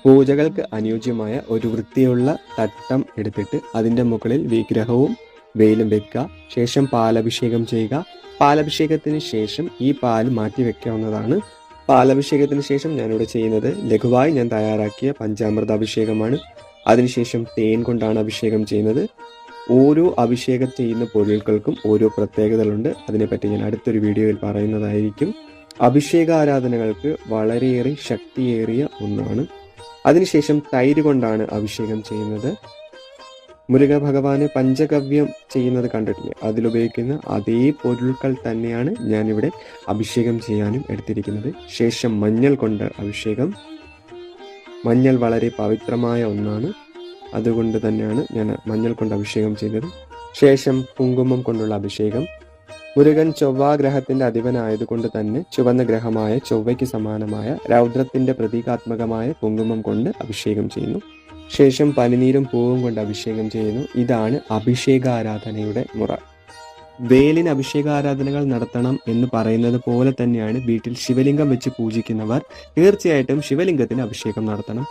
പൂജകൾക്ക് അനുയോജ്യമായ ഒരു വൃത്തിയുള്ള തട്ടം എടുത്തിട്ട് അതിൻ്റെ മുകളിൽ വിഗ്രഹവും വെയിലും വെക്കുക. ശേഷം പാലഭിഷേകം ചെയ്യുക. പാലഭിഷേകത്തിന് ശേഷം ഈ പാൽ മാറ്റി വെക്കാവുന്നതാണ്. പാലഭിഷേകത്തിന് ശേഷം ഞാനിവിടെ ചെയ്യുന്നത് ലഘുവായി ഞാൻ തയ്യാറാക്കിയ പഞ്ചാമൃത അഭിഷേകമാണ്. അതിനുശേഷം തേൻ കൊണ്ടാണ് അഭിഷേകം ചെയ്യുന്നത്. ഓരോ അഭിഷേകം ചെയ്യുന്ന പൊരുൾകൾക്കും ഓരോ പ്രത്യേകതകളുണ്ട്. അതിനെപ്പറ്റി ഞാൻ അടുത്തൊരു വീഡിയോയിൽ പറയുന്നതായിരിക്കും. അഭിഷേക ആരാധനകൾക്ക് വളരെയേറെ ശക്തിയേറിയ ഒന്നാണ്. അതിനുശേഷം തൈര് കൊണ്ടാണ് അഭിഷേകം ചെയ്യുന്നത്. മുരുക ഭഗവാന് പഞ്ചഗവ്യം ചെയ്യുന്നത് കണ്ടിട്ടില്ലേ? അതിലുപയോഗിക്കുന്ന അതേ പൊരുൾകൾ തന്നെയാണ് ഞാനിവിടെ അഭിഷേകം ചെയ്യാനും എടുത്തിരിക്കുന്നത്. ശേഷം മഞ്ഞൾ കൊണ്ട് അഭിഷേകം. മഞ്ഞൾ വളരെ പവിത്രമായ ഒന്നാണ്. അതുകൊണ്ട് തന്നെയാണ് ഞാൻ മഞ്ഞൾ കൊണ്ട് അഭിഷേകം ചെയ്തത്. ശേഷം കുങ്കുമം കൊണ്ടുള്ള അഭിഷേകം. മുരുകൻ ചൊവ്വാഗ്രഹത്തിന്റെ അധിപനായതുകൊണ്ട് തന്നെ ചുവന്ന ഗ്രഹമായ ചൊവ്വയ്ക്ക് സമാനമായ രൗദ്രത്തിന്റെ പ്രതീകാത്മകമായ കുങ്കുമം കൊണ്ട് അഭിഷേകം ചെയ്യുന്നു. ശേഷം പനിനീരും പൂവും കൊണ്ട് അഭിഷേകം ചെയ്യുന്നു. ഇതാണ് അഭിഷേകാരാധനയുടെ മുറ. വേലിന് അഭിഷേകാരാധനകൾ നടത്തണം എന്ന് പറയുന്നത് പോലെ തന്നെയാണ് വീട്ടിൽ ശിവലിംഗം വെച്ച് പൂജിക്കുന്നവർ തീർച്ചയായിട്ടും ശിവലിംഗത്തിന് അഭിഷേകം നടത്തണം.